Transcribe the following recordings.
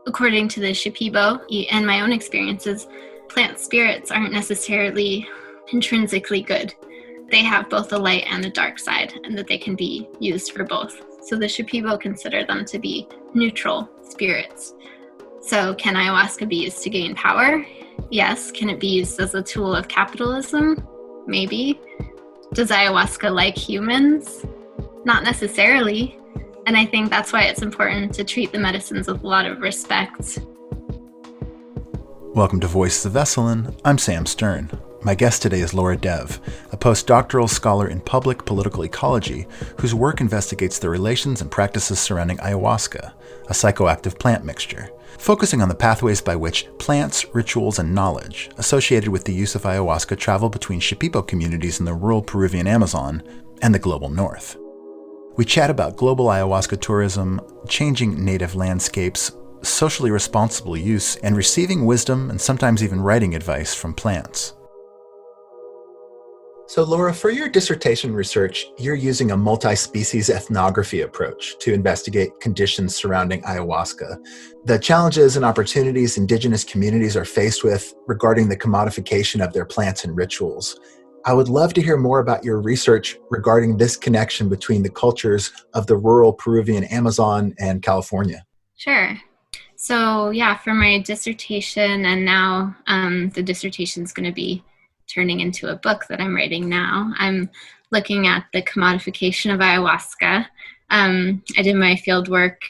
according to the Shipibo and my own experiences, plant spirits aren't necessarily intrinsically good. They have both a light and a dark side, and that they can be used for both. So the Shipibo consider them to be neutral spirits. So can ayahuasca be used to gain power? Yes. Can it be used as a tool of capitalism? Maybe. Does ayahuasca like humans? Not necessarily. And I think that's why it's important to treat the medicines with a lot of respect. Welcome to Voices of Esalen. I'm Sam Stern. My guest today is Laura Dev, a postdoctoral scholar in public political ecology whose work investigates the relations and practices surrounding ayahuasca, a psychoactive plant mixture, focusing on the pathways by which plants, rituals, and knowledge associated with the use of ayahuasca travel between Shipibo communities in the rural Peruvian Amazon and the global north. We chat about global ayahuasca tourism, changing native landscapes, socially responsible use, and receiving wisdom and sometimes even writing advice from plants. So Laura, for your dissertation research, you're using a multi-species ethnography approach to investigate conditions surrounding ayahuasca, the challenges and opportunities indigenous communities are faced with regarding the commodification of their plants and rituals. I would love to hear more about your research regarding this connection between the cultures of the rural Peruvian Amazon and California. Sure. So for my dissertation, and now the dissertation is going to be turning into a book that I'm writing now. I'm looking at the commodification of ayahuasca. I did my field work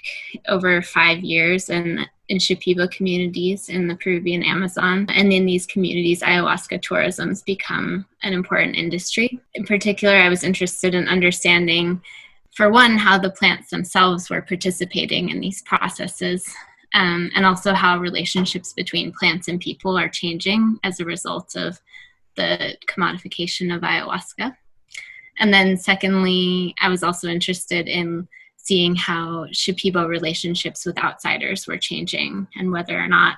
over 5 years in Shipibo communities in the Peruvian Amazon. And in these communities, ayahuasca tourism has become an important industry. In particular, I was interested in understanding, for one, how the plants themselves were participating in these processes, and also how relationships between plants and people are changing as a result of the commodification of ayahuasca. And then secondly, I was also interested in seeing how Shipibo relationships with outsiders were changing and whether or not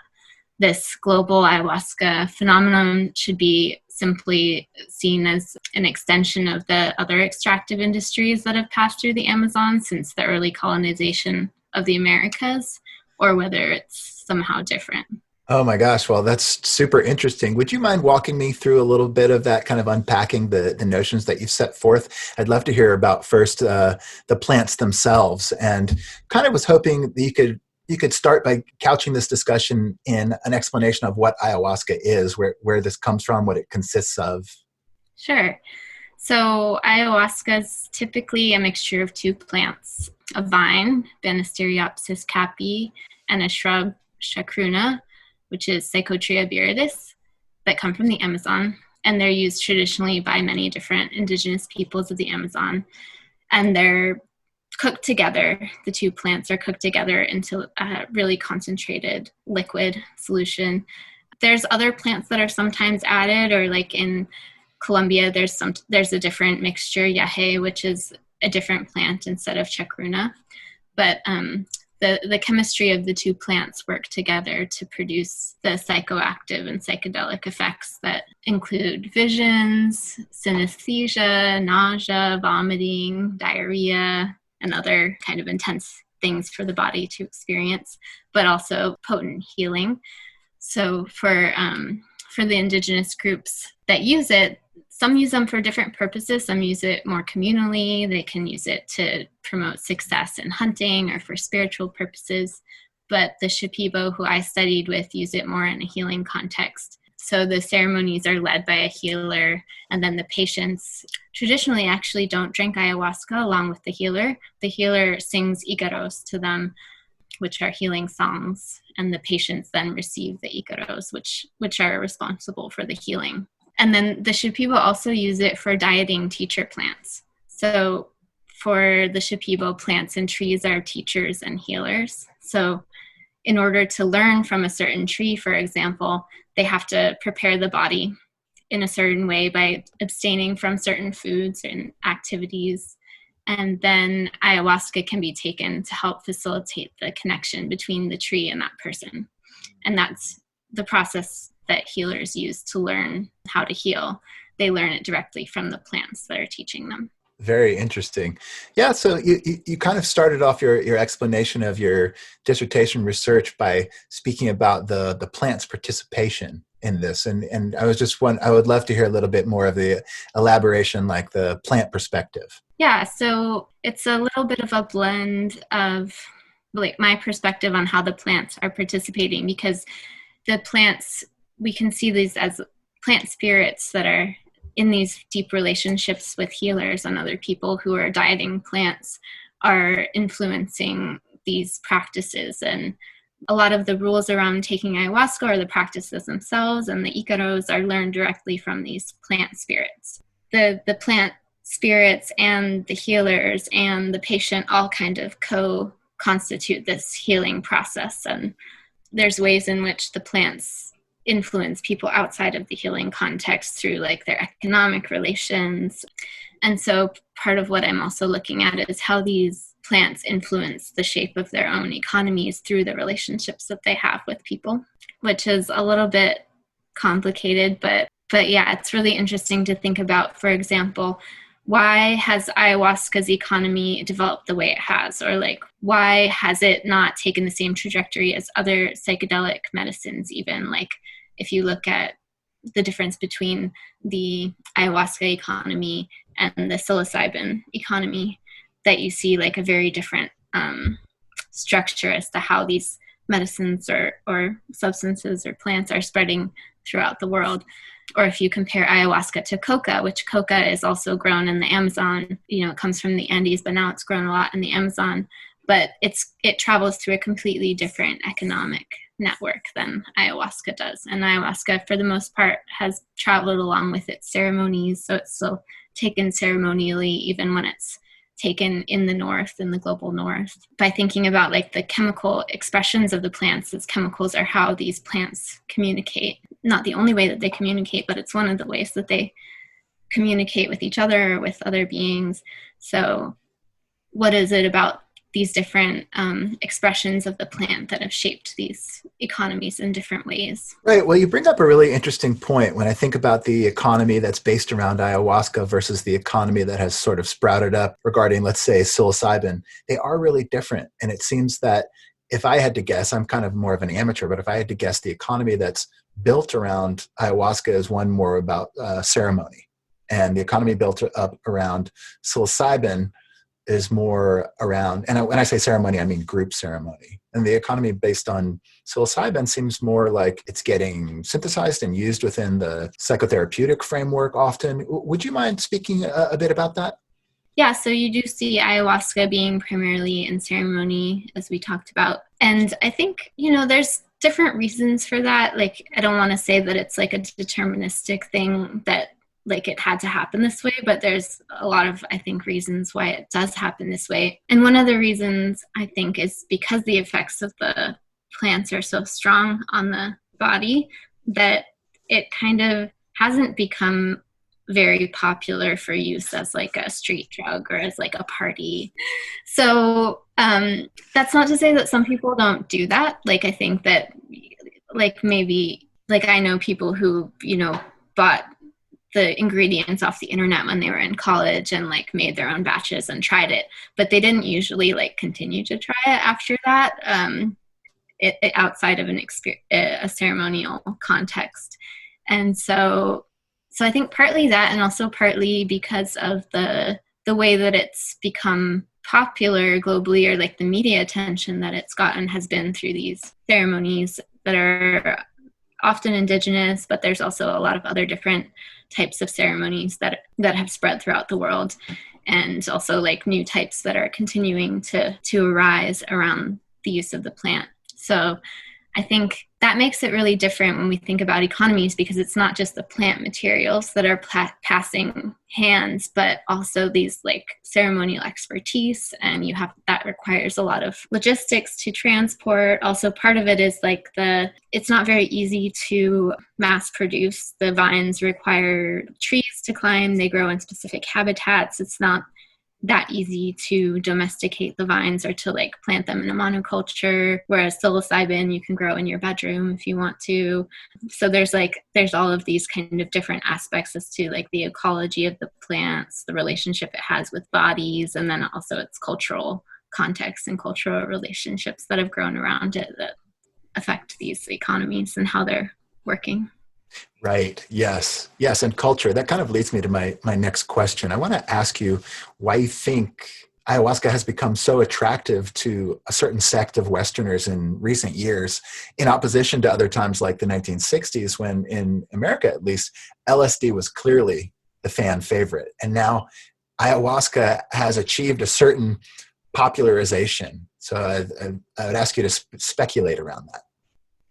this global ayahuasca phenomenon should be simply seen as an extension of the other extractive industries that have passed through the Amazon since the early colonization of the Americas, or whether it's somehow different. Oh my gosh, well, that's super interesting. Would you mind walking me through a little bit of that, kind of unpacking the notions that you've set forth? I'd love to hear about first the plants themselves, and kind of was hoping that you could start by couching this discussion in an explanation of what ayahuasca is, where this comes from, what it consists of. Sure. So ayahuasca is typically a mixture of two plants, a vine, Banisteriopsis caapi, and a shrub, chacruna, which is Psychotria viridis, that come from the Amazon. And they're used traditionally by many different indigenous peoples of the Amazon. And they're cooked together. The two plants are cooked together into a really concentrated liquid solution. There's other plants that are sometimes added, or like in Colombia, there's a different mixture, yahe, which is a different plant instead of chacruna. But the chemistry of the two plants work together to produce the psychoactive and psychedelic effects that include visions, synesthesia, nausea, vomiting, diarrhea, and other kind of intense things for the body to experience, but also potent healing. So for the indigenous groups that use it, some use them for different purposes. Some use it more communally. They can use it to promote success in hunting or for spiritual purposes. But the Shipibo who I studied with use it more in a healing context. So the ceremonies are led by a healer, and then the patients traditionally actually don't drink ayahuasca along with the healer. The healer sings icaros to them, which are healing songs, and the patients then receive the icaros, which are responsible for the healing. And then the Shipibo also use it for dieting teacher plants. So for the Shipibo, plants and trees are teachers and healers. So in order to learn from a certain tree, for example, they have to prepare the body in a certain way by abstaining from certain foods and activities. And then ayahuasca can be taken to help facilitate the connection between the tree and that person. And that's the process that healers use to learn how to heal. They learn it directly from the plants that are teaching them. Very interesting. Yeah, so you kind of started off your explanation of your dissertation research by speaking about the plant's participation in this. And I would love to hear a little bit more of the elaboration, like the plant perspective. Yeah, so it's a little bit of a blend of like my perspective on how the plants are participating, because the plants, we can see these as plant spirits that are in these deep relationships with healers and other people who are dieting plants, are influencing these practices. And a lot of the rules around taking ayahuasca, or the practices themselves and the icaros, are learned directly from these plant spirits. The plant spirits and the healers and the patient all kind of constitute this healing process. And there's ways in which the plants influence people outside of the healing context through like their economic relations. And so part of what I'm also looking at is how these plants influence the shape of their own economies through the relationships that they have with people, which is a little bit complicated, but yeah, it's really interesting to think about. For example, why has ayahuasca's economy developed the way it has? Or like, why has it not taken the same trajectory as other psychedelic medicines even? Like, if you look at the difference between the ayahuasca economy and the psilocybin economy, that you see like a very different structure as to how these medicines or substances or plants are spreading throughout the world. Or if you compare ayahuasca to coca, which coca is also grown in the Amazon, it comes from the Andes, but now it's grown a lot in the Amazon, but it travels through a completely different economic network than ayahuasca does. And ayahuasca, for the most part, has traveled along with its ceremonies, so it's still taken ceremonially, even when it's taken in the north, in the global north. By thinking about like the chemical expressions of the plants, as chemicals are how these plants communicate. Not the only way that they communicate, but it's one of the ways that they communicate with each other, or with other beings. So what is it about these different expressions of the plant that have shaped these economies in different ways? Right. Well, you bring up a really interesting point when I think about the economy that's based around ayahuasca versus the economy that has sort of sprouted up regarding, let's say, psilocybin. They are really different. And it seems that if I had to guess, I'm kind of more of an amateur, but if I had to guess, the economy that's built around ayahuasca is one more about ceremony. And the economy built up around psilocybin is more around, and when I say ceremony, I mean group ceremony. And the economy based on psilocybin seems more like it's getting synthesized and used within the psychotherapeutic framework often. Would you mind speaking a bit about that? Yeah, so you do see ayahuasca being primarily in ceremony, as we talked about. And I think, there's different reasons for that. Like, I don't want to say that it's like a deterministic thing that like it had to happen this way, but there's a lot of, I think, reasons why it does happen this way. And one of the reasons, I think, is because the effects of the plants are so strong on the body that it kind of hasn't become very popular for use as like a street drug or as like a party. So that's not to say that some people don't do that. Like, I think that like maybe like I know people who, bought the ingredients off the internet when they were in college and like made their own batches and tried it, but they didn't usually like continue to try it after that, outside of a ceremonial context. And so I think partly that, and also partly because of the way that it's become popular globally, or like the media attention that it's gotten has been through these ceremonies that are often indigenous, but there's also a lot of other different types of ceremonies that have spread throughout the world, and also like new types that are continuing to arise around the use of the plant. So I think that makes it really different when we think about economies, because it's not just the plant materials that are passing hands, but also these like ceremonial expertise, and that requires a lot of logistics to transport. Also, part of it is like it's not very easy to mass produce. The vines require trees to climb. They grow in specific habitats. It's not that easy to domesticate the vines or to like plant them in a monoculture, whereas psilocybin you can grow in your bedroom if you want to. So there's all of these kind of different aspects as to like the ecology of the plants, the relationship it has with bodies, and then also its cultural context and cultural relationships that have grown around it that affect these economies and how they're working. Right. Yes. Yes. And culture. That kind of leads me to my next question. I want to ask you why you think ayahuasca has become so attractive to a certain sect of Westerners in recent years, in opposition to other times like the 1960s, when in America, at least, LSD was clearly the fan favorite. And now ayahuasca has achieved a certain popularization. So I would ask you to speculate around that.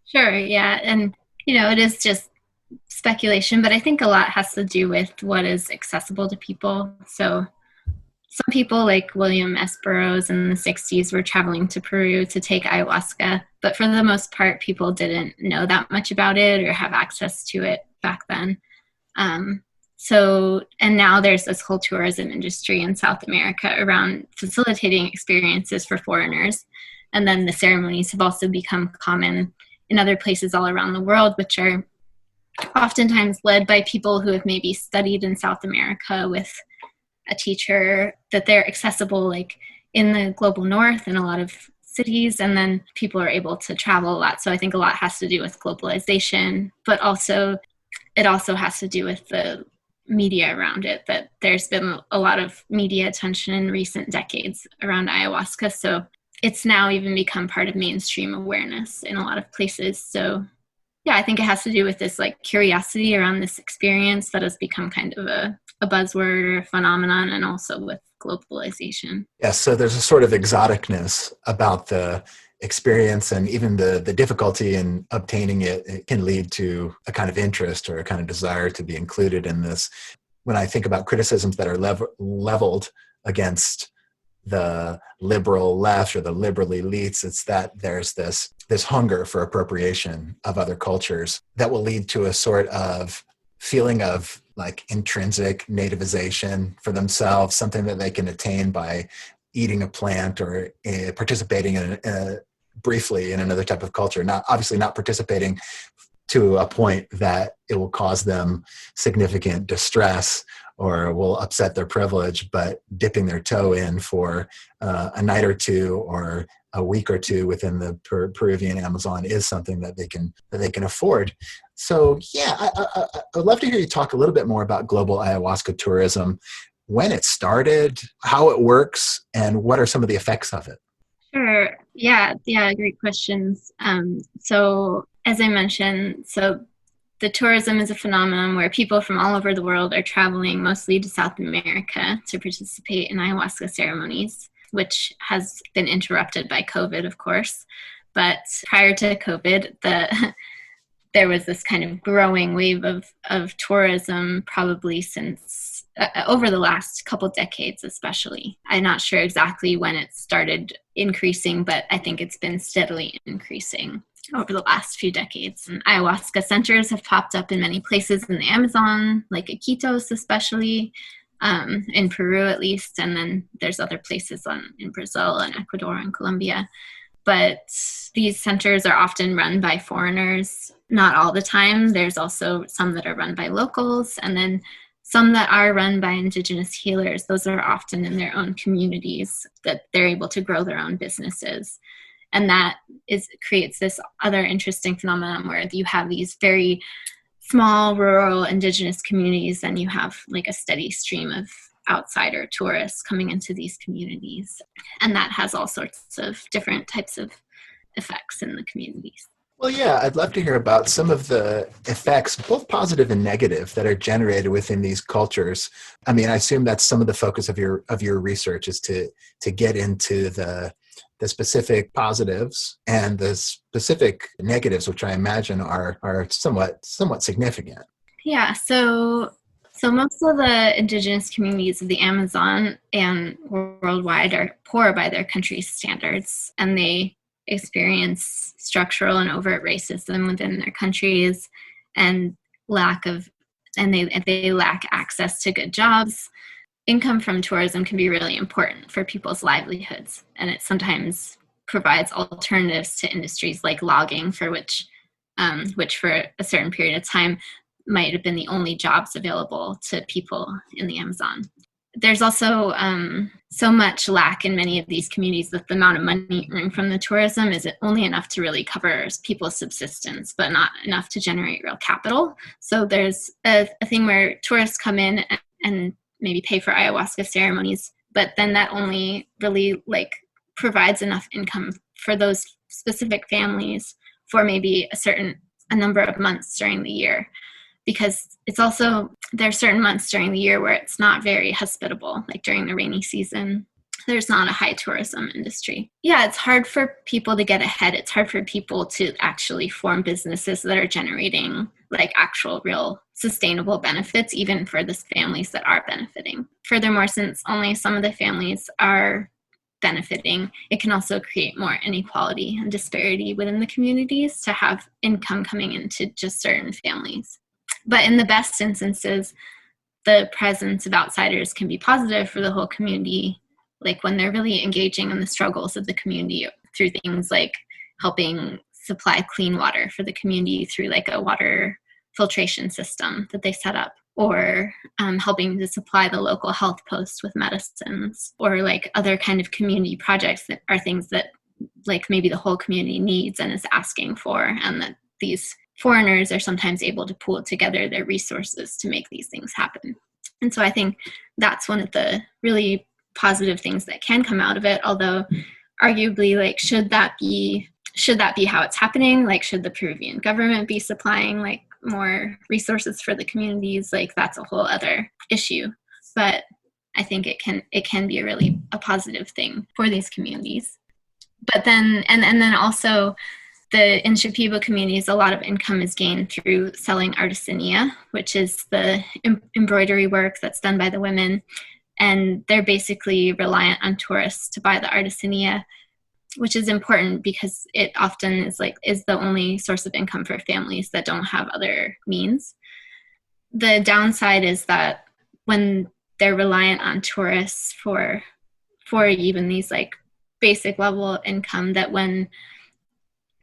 Sure. Yeah. And, it is just speculation, but I think a lot has to do with what is accessible to people. So some people like William S. Burroughs in the 60s were traveling to Peru to take ayahuasca, but for the most part, people didn't know that much about it or have access to it back then. And now there's this whole tourism industry in South America around facilitating experiences for foreigners. And then the ceremonies have also become common in other places all around the world, which are oftentimes led by people who have maybe studied in South America with a teacher, that they're accessible like in the global north in a lot of cities, and then people are able to travel a lot. So I think a lot has to do with globalization, but it also has to do with the media around it, that there's been a lot of media attention in recent decades around ayahuasca. So it's now even become part of mainstream awareness in a lot of places. So yeah, I think it has to do with this like curiosity around this experience that has become kind of a buzzword or a phenomenon, and also with globalization. Yes, so there's a sort of exoticness about the experience, and even the difficulty in obtaining it. It can lead to a kind of interest or a kind of desire to be included in this. When I think about criticisms that are leveled against the liberal left or the liberal elites, it's that there's this hunger for appropriation of other cultures that will lead to a sort of feeling of like intrinsic nativization for themselves, something that they can attain by eating a plant or participating briefly in another type of culture. Not obviously not participating to a point that it will cause them significant distress or will upset their privilege, but dipping their toe in for a night or two or a week or two within the Peruvian Amazon is something that they can afford. So yeah, I would love to hear you talk a little bit more about global ayahuasca tourism, when it started, how it works, and what are some of the effects of it. Sure. Yeah, great questions. So as I mentioned, the tourism is a phenomenon where people from all over the world are traveling mostly to South America to participate in ayahuasca ceremonies, which has been interrupted by COVID, of course. But prior to COVID, there was this kind of growing wave of tourism, probably since over the last couple decades, especially. I'm not sure exactly when it started increasing, but I think it's been steadily increasing over the last few decades. And ayahuasca centers have popped up in many places in the Amazon, like Iquitos especially, in Peru at least, and then there's other places in Brazil and Ecuador and Colombia. But these centers are often run by foreigners, not all the time. There's also some that are run by locals, and then some that are run by indigenous healers. Those are often in their own communities that they're able to grow their own businesses. And that creates this other interesting phenomenon where you have these very small rural indigenous communities, and you have like a steady stream of outsider tourists coming into these communities. And that has all sorts of different types of effects in the communities. Well, yeah, I'd love to hear about some of the effects, both positive and negative, that are generated within these cultures. I mean, I assume that's some of the focus of your research is to get into the specific positives and the specific negatives, which I imagine are somewhat significant. Yeah, so most of the indigenous communities of the Amazon and worldwide are poor by their country's standards, and they experience structural and overt racism within their countries, and they lack access to good jobs. income from tourism can be really important for people's livelihoods, and it sometimes provides alternatives to industries like logging, for which for a certain period of time might have been the only jobs available to people in the Amazon. There's also so much lack in many of these communities that the amount of money earned from the tourism is only enough to really cover people's subsistence, but not enough to generate real capital. So there's a thing where tourists come in and maybe pay for ayahuasca ceremonies, but then that only really provides enough income for those specific families for maybe a number of months during the year. Because it's also, there are certain months during the year where it's not very hospitable, like during the rainy season. There's not a high tourism industry. Yeah, it's hard for people to get ahead. It's hard for people to actually form businesses that are generating actual real sustainable benefits, even for the families that are benefiting. Furthermore, since only some of the families are benefiting, it can also create more inequality and disparity within the communities to have income coming into just certain families. But in the best instances, the presence of outsiders can be positive for the whole community, like when they're really engaging in the struggles of the community through things like helping supply clean water for the community through a water filtration system that they set up, or helping to supply the local health post with medicines, or other kind of community projects that are things that maybe the whole community needs and is asking for, and that these foreigners are sometimes able to pool together their resources to make these things happen. And so I think that's one of the really positive things that can come out of it, although arguably should that be how it's happening? Should the Peruvian government be supplying more resources for the communities? That's a whole other issue. But I think it can be a positive thing for these communities. But then and then also in Shipibo communities, a lot of income is gained through selling artisania, which is the embroidery work that's done by the women. And they're basically reliant on tourists to buy the artisania, which is important because it often is the only source of income for families that don't have other means. The downside is that when they're reliant on tourists for even these basic level of income, that when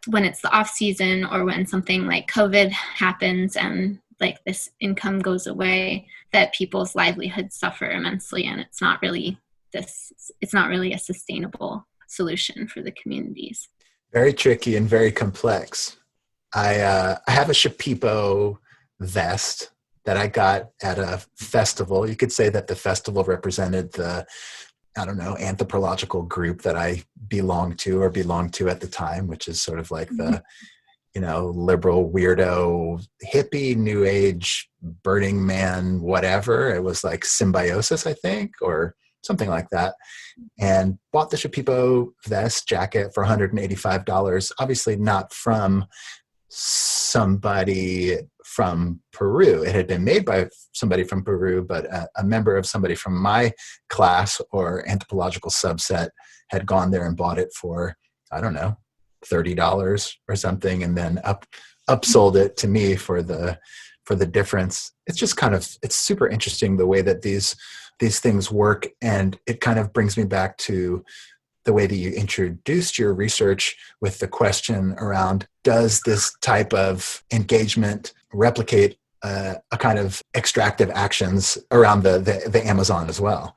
it's the off season or when something like COVID happens and this income goes away, that people's livelihoods suffer immensely, and it's not really a sustainable solution for the communities. Very tricky and very complex. I have a Shipibo vest that I got at a festival. You could say that the festival represented the, anthropological group that I belonged to at the time, which is sort of the, liberal, weirdo, hippie, new age, Burning Man, whatever. It was Symbiosis, I think, or something like that. And bought the Shipibo vest jacket for $185, obviously not from somebody from Peru. It had been made by somebody from Peru, but a member of somebody from my class or anthropological subset had gone there and bought it for, $30 or something, and then upsold it to me for the difference. It's just it's super interesting the way that these things work, and it kind of brings me back to the way that you introduced your research with the question around, does this type of engagement replicate a kind of extractive actions around the Amazon as well?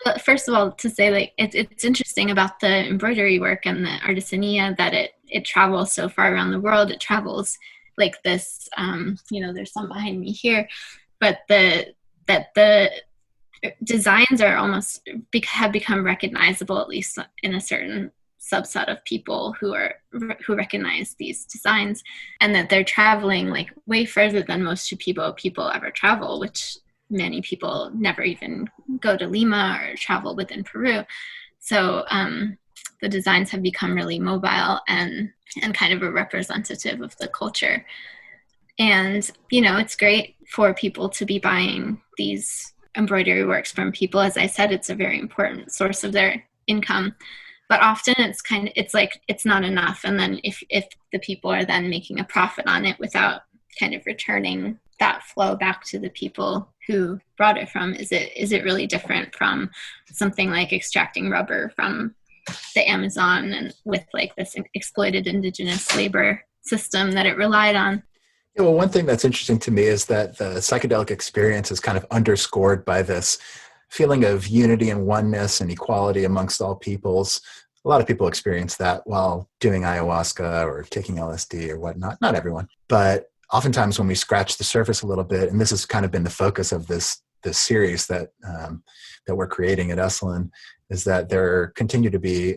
Well, first of all, to say it's interesting about the embroidery work and the artisania that it travels so far around the world. It travels this, there's some behind me here, but the designs are have become recognizable, at least in a certain subset of people who recognize these designs, and that they're traveling way further than most Shipibo people ever travel, which many people never even go to Lima or travel within Peru. So the designs have become really mobile and kind of a representative of the culture. And, it's great for people to be buying these embroidery works from people. As I said, it's a very important source of their income. But often it's not enough. And then if the people are then making a profit on it without kind of returning that flow back to the people who brought it from? Is it really different from something like extracting rubber from the Amazon and with like this exploited indigenous labor system that it relied on? Yeah, well, one thing that's interesting to me is that the psychedelic experience is kind of underscored by this feeling of unity and oneness and equality amongst all peoples. A lot of people experience that while doing ayahuasca or taking LSD or whatnot. Not everyone, but oftentimes when we scratch the surface a little bit, and this has kind of been the focus of this series that we're creating at Esalen, is that there continue to be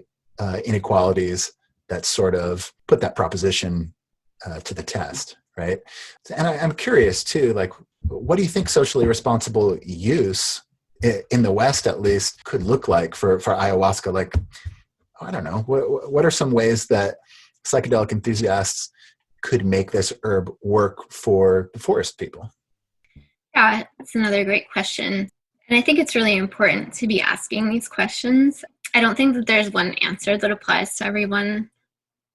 inequalities that sort of put that proposition to the test, right? And I'm curious too, like, what do you think socially responsible use in the West, at least, could look like for ayahuasca? Like, I don't know, what are some ways that psychedelic enthusiasts could make this herb work for the forest people? Yeah, that's another great question. And I think it's really important to be asking these questions. I don't think that there's one answer that applies to everyone,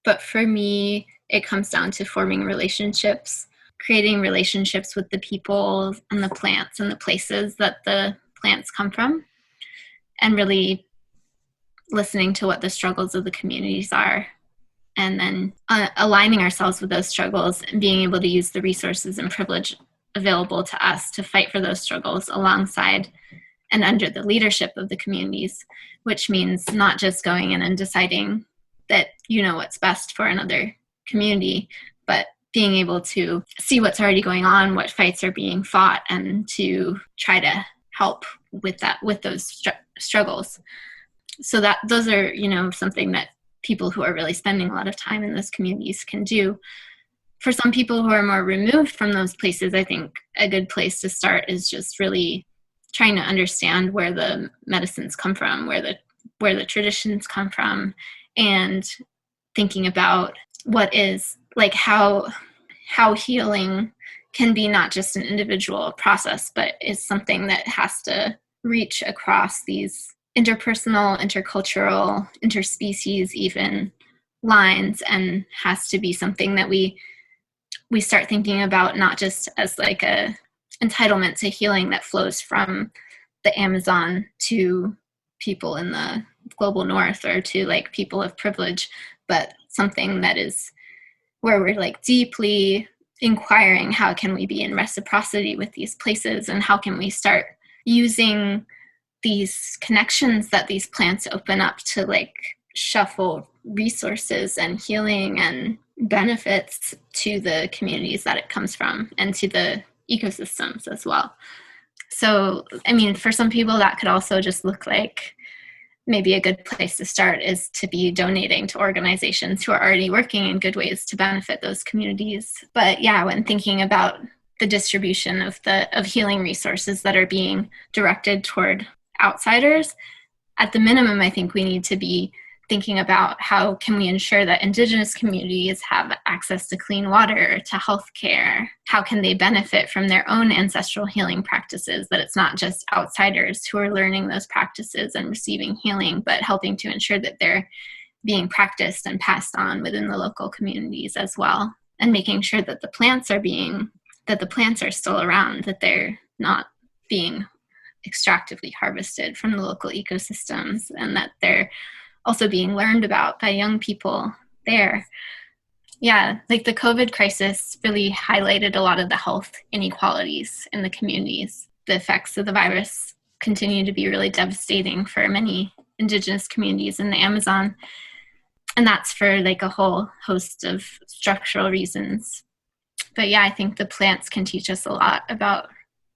but for me, it comes down to forming relationships, creating relationships with the people and the plants and the places that the plants come from, and really listening to what the struggles of the communities are, and then aligning ourselves with those struggles and being able to use the resources and privilege available to us to fight for those struggles alongside and under the leadership of the communities, which means not just going in and deciding that you know what's best for another community, but being able to see what's already going on, what fights are being fought, and to try to help with that, with those struggles. So that those are, something that people who are really spending a lot of time in those communities can do. For some people who are more removed from those places, I think a good place to start is just really trying to understand where the medicines come from, where the traditions come from, and thinking about what is, like, how healing can be not just an individual process, but is something that has to reach across these interpersonal, intercultural, interspecies even lines, and has to be something that we start thinking about not just as like a entitlement to healing that flows from the Amazon to people in the global north or to like people of privilege, but something that is where we're like deeply inquiring, how can we be in reciprocity with these places, and how can we start using these connections that these plants open up to like shuffle resources and healing and benefits to the communities that it comes from and to the ecosystems as well. So, I mean, for some people that could also just look like maybe a good place to start is to be donating to organizations who are already working in good ways to benefit those communities. But yeah, when thinking about the distribution of healing resources that are being directed toward outsiders, at the minimum, I think we need to be thinking about how can we ensure that Indigenous communities have access to clean water, to healthcare, how can they benefit from their own ancestral healing practices, that it's not just outsiders who are learning those practices and receiving healing, but helping to ensure that they're being practiced and passed on within the local communities as well, and making sure that the plants are still around, that they're not being extractively harvested from the local ecosystems, and that they're also being learned about by young people there. Yeah, like the COVID crisis really highlighted a lot of the health inequalities in the communities. The effects of the virus continue to be really devastating for many Indigenous communities in the Amazon. And that's for like a whole host of structural reasons. But yeah, I think the plants can teach us a lot about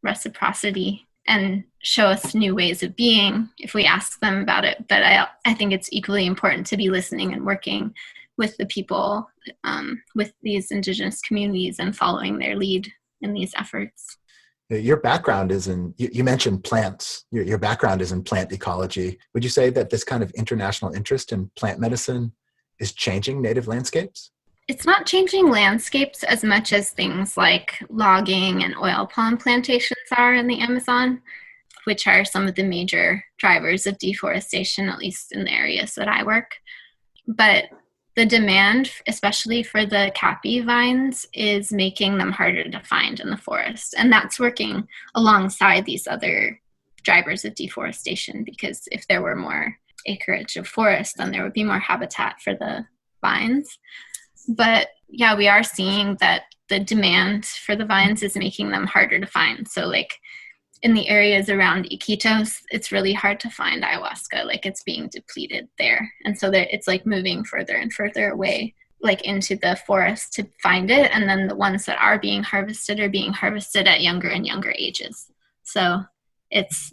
reciprocity and show us new ways of being if we ask them about it. But I think it's equally important to be listening and working with the people, with these Indigenous communities, and following their lead in these efforts. Your background is you mentioned plants. Your background is in plant ecology. Would you say that this kind of international interest in plant medicine is changing native landscapes? It's not changing landscapes as much as things like logging and oil palm plantations are in the Amazon, which are some of the major drivers of deforestation, at least in the areas that I work. But the demand, especially for the cappy vines, is making them harder to find in the forest. And that's working alongside these other drivers of deforestation, because if there were more acreage of forest, then there would be more habitat for the vines. But yeah, we are seeing that the demand for the vines is making them harder to find. So like in the areas around Iquitos, it's really hard to find ayahuasca. Like it's being depleted there. And so that it's like moving further and further away, like into the forest to find it. And then the ones that are being harvested at younger and younger ages. So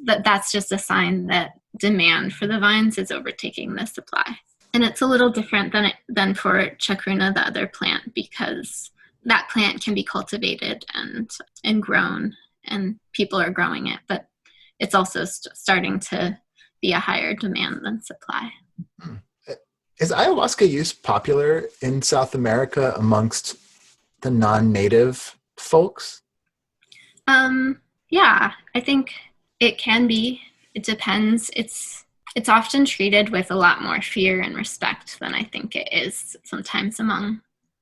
that's just a sign that demand for the vines is overtaking the supply. And it's a little different than for chacruna, the other plant, because that plant can be cultivated and grown, and people are growing it, but it's also starting to be a higher demand than supply. Is ayahuasca use popular in South America amongst the non-native folks? Yeah, I think it can be. It depends. It's often treated with a lot more fear and respect than I think it is sometimes among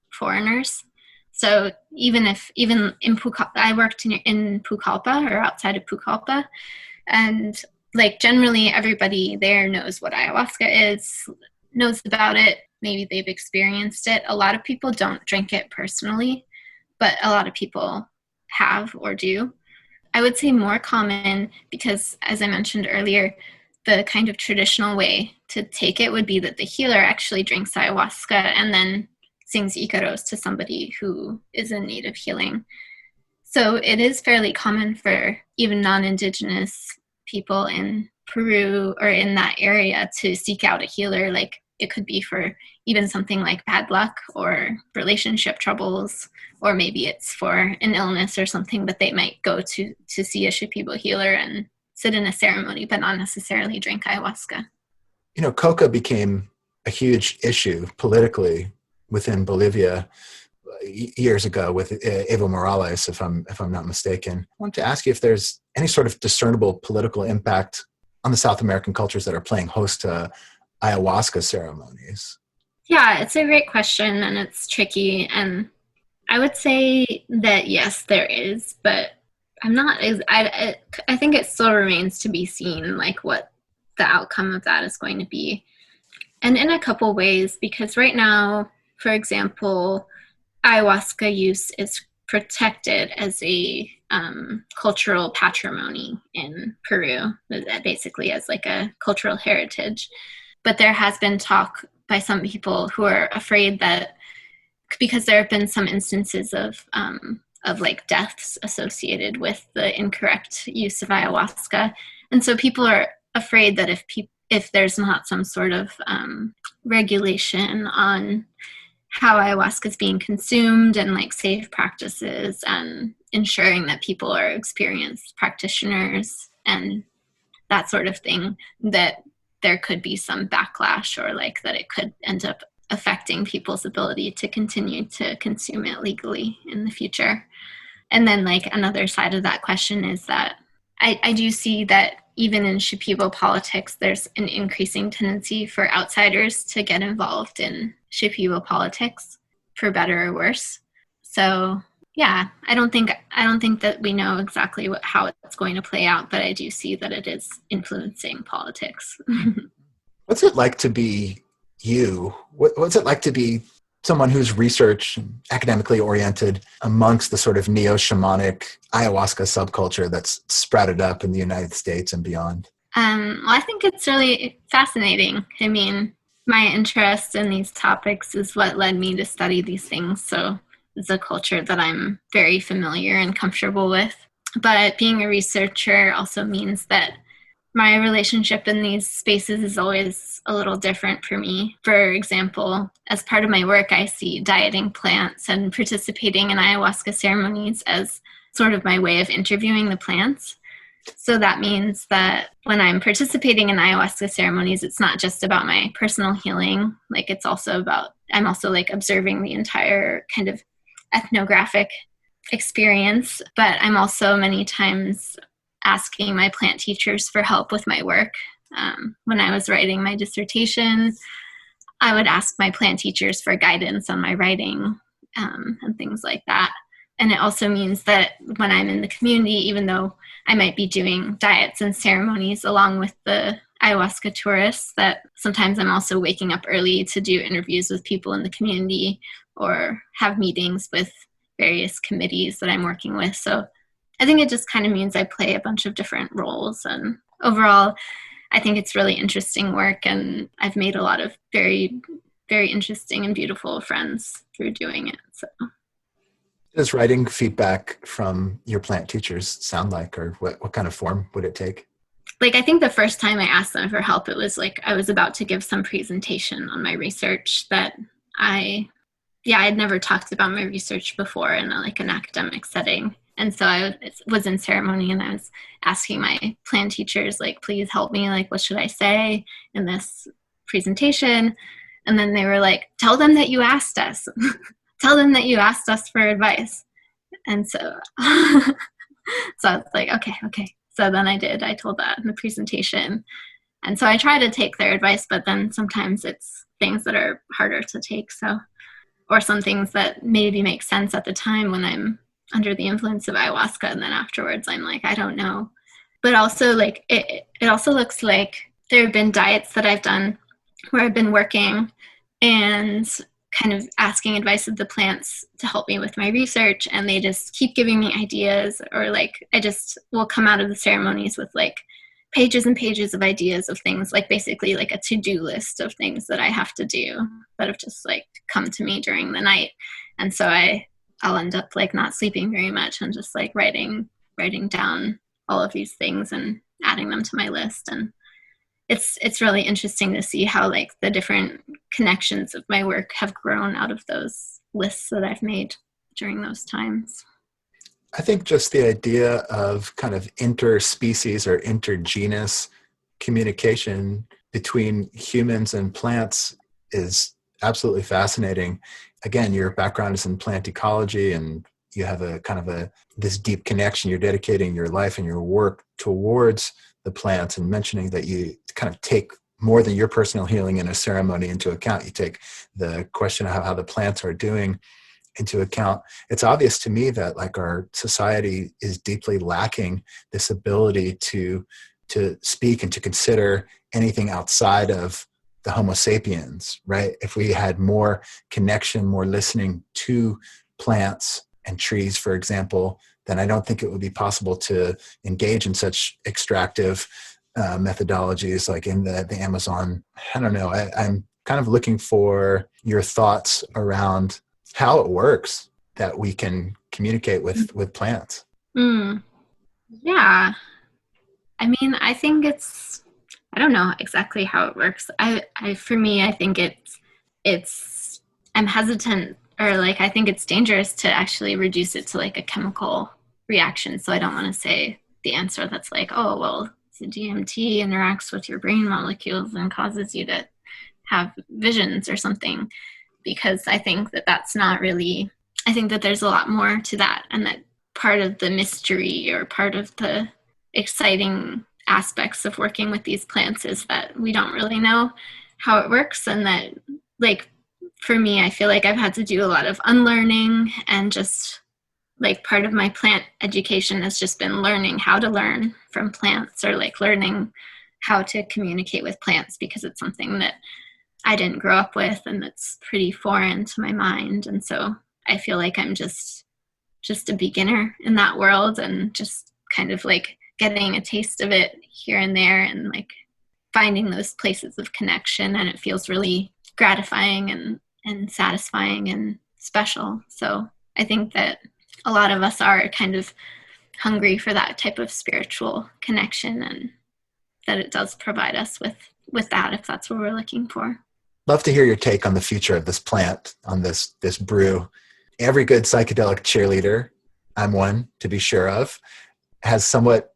foreigners. So even in Pucallpa, I worked in Pucallpa or outside of Pucallpa, and like generally everybody there knows what ayahuasca is, knows about it. Maybe they've experienced it. A lot of people don't drink it personally, but a lot of people have or do. I would say more common because, as I mentioned earlier, the kind of traditional way to take it would be that the healer actually drinks ayahuasca and then sings Icaros to somebody who is in need of healing. So it is fairly common for even non-Indigenous people in Peru or in that area to seek out a healer. Like it could be for even something like bad luck or relationship troubles, or maybe it's for an illness or something that they might go to see a Shipibo healer and sit in a ceremony, but not necessarily drink ayahuasca. You know, coca became a huge issue politically within Bolivia years ago with Evo Morales, if I'm not mistaken. I want to ask you if there's any sort of discernible political impact on the South American cultures that are playing host to ayahuasca ceremonies. Yeah, it's a great question, and it's tricky. And I would say that yes, there is, but I think it still remains to be seen, like what the outcome of that is going to be. And in a couple ways, because right now, for example, ayahuasca use is protected as a cultural patrimony in Peru, basically as like a cultural heritage. But there has been talk by some people who are afraid that because there have been some instances of like deaths associated with the incorrect use of ayahuasca. And so people are afraid that if there's not some sort of regulation on how ayahuasca is being consumed and like safe practices and ensuring that people are experienced practitioners and that sort of thing, that there could be some backlash, or like that it could end up affecting people's ability to continue to consume it legally in the future. And then like another side of that question is that I do see that even in Shipibo politics, there's an increasing tendency for outsiders to get involved in Shipibo politics, for better or worse. So yeah, I don't think that we know exactly how it's going to play out, but I do see that it is influencing politics. What's it like to be you? What's it like to be someone who's research and academically oriented amongst the sort of neo-shamanic ayahuasca subculture that's sprouted up in the United States and beyond? Well, I think it's really fascinating. I mean, my interest in these topics is what led me to study these things. So it's a culture that I'm very familiar and comfortable with. But being a researcher also means that my relationship in these spaces is always a little different for me. For example, as part of my work, I see dieting plants and participating in ayahuasca ceremonies as sort of my way of interviewing the plants. So that means that when I'm participating in ayahuasca ceremonies, it's not just about my personal healing. Like I'm also like observing the entire kind of ethnographic experience, but I'm also many times asking my plant teachers for help with my work. When I was writing my dissertation, I would ask my plant teachers for guidance on my writing, and things like that. And it also means that when I'm in the community, even though I might be doing diets and ceremonies along with the ayahuasca tourists, that sometimes I'm also waking up early to do interviews with people in the community or have meetings with various committees that I'm working with. So I think it just kind of means I play a bunch of different roles. And overall, I think it's really interesting work, and I've made a lot of very, very interesting and beautiful friends through doing it. So, does writing feedback from your plant teachers sound like, or what kind of form would it take? like, I think the first time I asked them for help, it was like I was about to give some presentation on my research that I'd never talked about my research before in an academic setting. And so I was in ceremony, and I was asking my plant teachers, like, please help me, like, what should I say in this presentation? And then they were like, tell them that you asked us. Tell them that you asked us for advice. And so, so I was like, okay. So then I did. I told that in the presentation. And so I try to take their advice, but then sometimes it's things that are harder to take. So, or some things that maybe make sense at the time when I'm under the influence of ayahuasca, and then afterwards I'm like, I don't know. But also, like, it also looks like there have been diets that I've done where I've been working and kind of asking advice of the plants to help me with my research, and they just keep giving me ideas, or like I just will come out of the ceremonies with like pages and pages of ideas of things, like basically like a to-do list of things that I have to do that have just like come to me during the night. And so I'll end up like not sleeping very much and just like writing down all of these things and adding them to my list. And it's really interesting to see how like the different connections of my work have grown out of those lists that I've made during those times. I think just the idea of kind of interspecies or intergenus communication between humans and plants is absolutely fascinating. Again, your background is in plant ecology, and you have a kind of this deep connection. You're dedicating your life and your work towards the plants, and mentioning that you kind of take more than your personal healing in a ceremony into account. You take the question of how the plants are doing into account. It's obvious to me that like our society is deeply lacking this ability to speak and to consider anything outside of the Homo sapiens, right? If we had more connection, more listening to plants and trees, for example, then I don't think it would be possible to engage in such extractive methodologies like in the Amazon. I don't know. I'm kind of looking for your thoughts around how it works that we can communicate with plants. Yeah. I mean, I think I don't know exactly how it works. For me, I think I'm hesitant, or like, I think it's dangerous to actually reduce it to like a chemical reaction. So I don't want to say the answer that's like, oh, well, the DMT interacts with your brain molecules and causes you to have visions or something, because I think that that's not really, I think that there's a lot more to that, and that part of the mystery or part of the exciting aspects of working with these plants is that we don't really know how it works. And that, like, for me, I feel like I've had to do a lot of unlearning, and just like part of my plant education has just been learning how to learn from plants, or like learning how to communicate with plants, because it's something that I didn't grow up with and that's pretty foreign to my mind. And so I feel like I'm just a beginner in that world, and just kind of like getting a taste of it here and there, and like finding those places of connection. And it feels really gratifying and satisfying and special. So I think that a lot of us are kind of hungry for that type of spiritual connection, and that it does provide us with that, if that's what we're looking for. Love to hear your take on the future of this plant, on this brew. Every good psychedelic cheerleader, I'm one to be sure of, has somewhat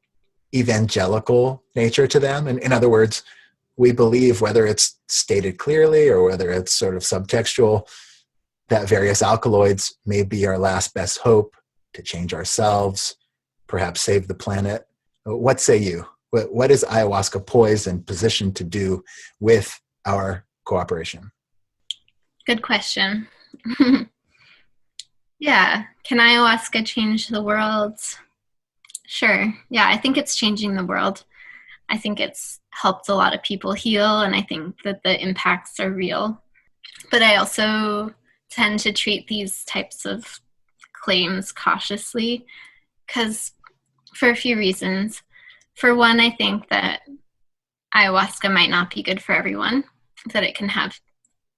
evangelical nature to them. And in other words, we believe, whether it's stated clearly or whether it's sort of subtextual, that various alkaloids may be our last best hope to change ourselves, perhaps save the planet. What say you? What is ayahuasca poised and positioned to do with our cooperation? Good question. Yeah. Can ayahuasca change the world? Sure. Yeah, I think it's changing the world. I think it's helped a lot of people heal, and I think that the impacts are real. But I also tend to treat these types of claims cautiously because for a few reasons. For one, I think that ayahuasca might not be good for everyone, that it can have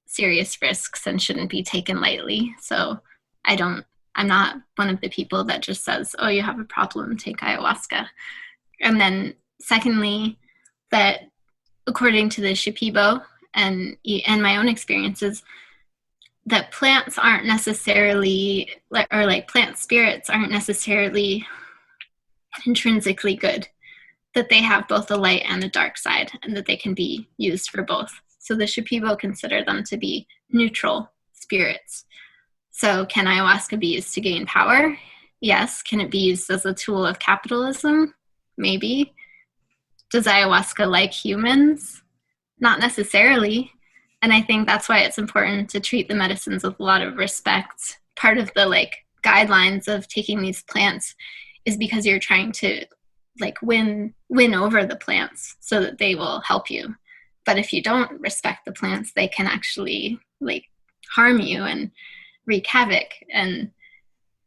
serious risks and shouldn't be taken lightly. So I'm not one of the people that just says, oh, you have a problem, take ayahuasca. And then secondly, that according to the Shipibo and my own experiences, that plants aren't necessarily, or like plant spirits aren't necessarily intrinsically good, that they have both a light and a dark side, and that they can be used for both. So the Shipibo consider them to be neutral spirits. So can ayahuasca be used to gain power? Yes. Can it be used as a tool of capitalism? Maybe. Does ayahuasca like humans? Not necessarily. And I think that's why it's important to treat the medicines with a lot of respect. Part of the guidelines of taking these plants is because you're trying to win over the plants so that they will help you. But if you don't respect the plants, they can actually harm you and wreak havoc. And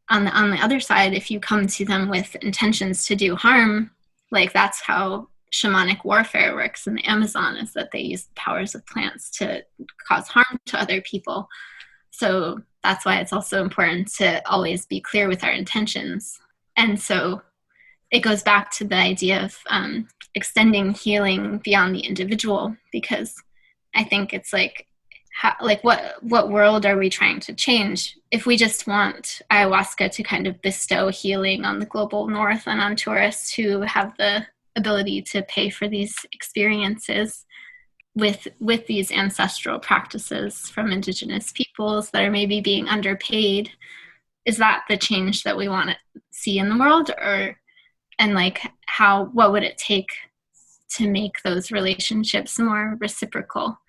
on the other side, if you come to them with intentions to do harm, that's how shamanic warfare works in the Amazon, is that they use the powers of plants to cause harm to other people. So that's why it's also important to always be clear with our intentions. And so it goes back to the idea of extending healing beyond the individual, because I think it's what world are we trying to change? If we just want ayahuasca to kind of bestow healing on the global north and on tourists who have the ability to pay for these experiences with these ancestral practices from indigenous peoples that are maybe being underpaid, is that the change that we want to see in the world? What would it take to make those relationships more reciprocal?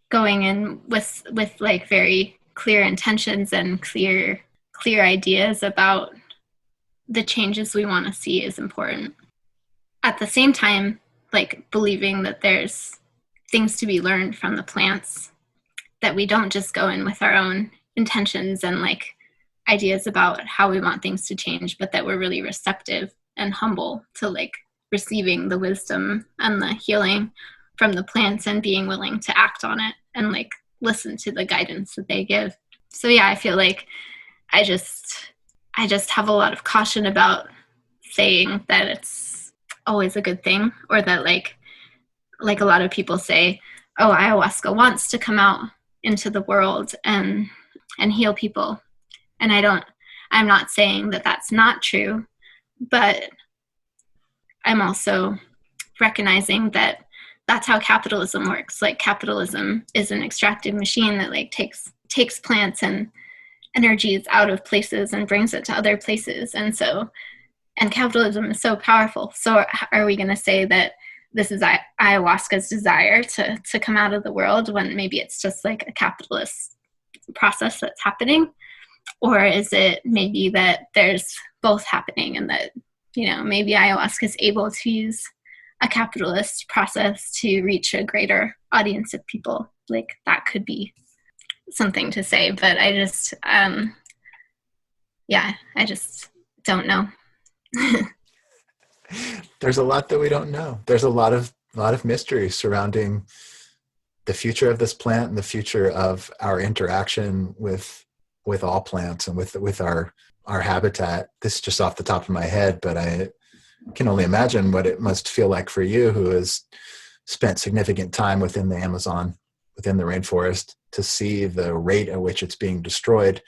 Going in with very clear intentions and clear ideas about the changes we want to see is important. At the same time, believing that there's things to be learned from the plants, that we don't just go in with our own intentions and ideas about how we want things to change, but that we're really receptive and humble to receiving the wisdom and the healing from the plants and being willing to act on it and listen to the guidance that they give. So yeah, I feel I just have a lot of caution about saying that it's always a good thing, or that a lot of people say, oh, ayahuasca wants to come out into the world and heal people. And I'm not saying that that's not true, but I'm also recognizing that that's how capitalism works. Capitalism is an extractive machine that takes plants and energies out of places and brings it to other places. And capitalism is so powerful. So are we going to say that this is ayahuasca's desire to come out of the world, when maybe it's just a capitalist process that's happening? Or is it maybe that there's both happening, and that, maybe ayahuasca is able to use a capitalist process to reach a greater audience of people? That could be something to say, but I just don't know. There's a lot that we don't know. There's a lot of mystery surrounding the future of this plant and the future of our interaction with all plants and with our habitat. This is just off the top of my head, but I can only imagine what it must feel like for you, who has spent significant time within the Amazon, within the rainforest, to see the rate at which it's being destroyed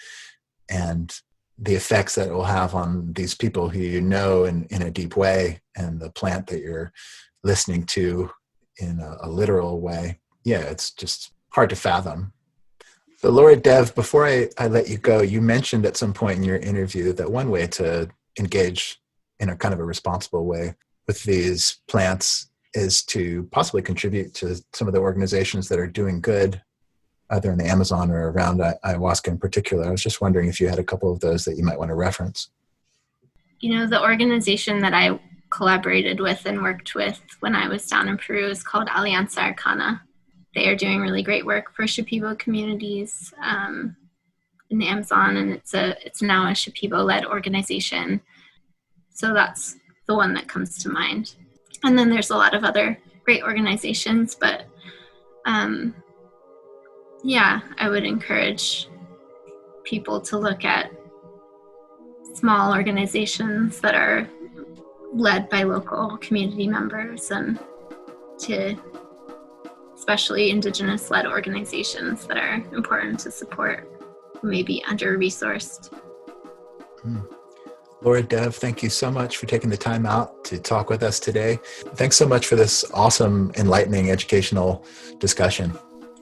and the effects that it will have on these people who in a deep way, and the plant that you're listening to in a literal way. Yeah, it's just hard to fathom. So Laura Dev, before I let you go, you mentioned at some point in your interview that one way to engage in a kind of a responsible way with these plants is to possibly contribute to some of the organizations that are doing good either in the Amazon or around ayahuasca in particular. I was just wondering if you had a couple of those that you might want to reference. The organization that I collaborated with and worked with when I was down in Peru is called Alianza Arcana. They are doing really great work for Shipibo communities in the Amazon, and it's now a Shipibo-led organization. So that's the one that comes to mind. And then there's a lot of other great organizations, but I would encourage people to look at small organizations that are led by local community members, and to especially Indigenous-led organizations that are important to support who may be under-resourced. Laura Dev, thank you so much for taking the time out to talk with us today. Thanks so much for this awesome, enlightening, educational discussion.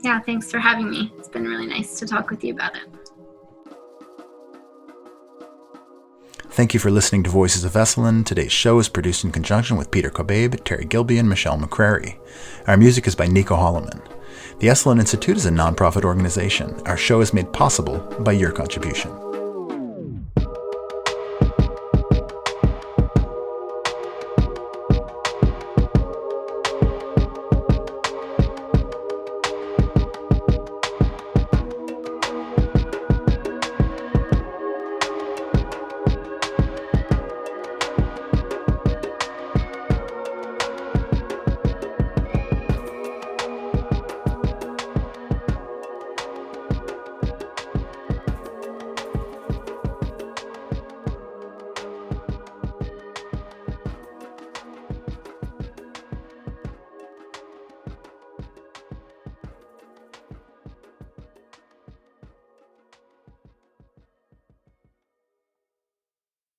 Yeah, thanks for having me. It's been really nice to talk with you about it. Thank you for listening to Voices of Esalen. Today's show is produced in conjunction with Peter Kobabe, Terry Gilby, and Michelle McCrary. Our music is by Nico Holloman. The Esalen Institute is a nonprofit organization. Our show is made possible by your contribution.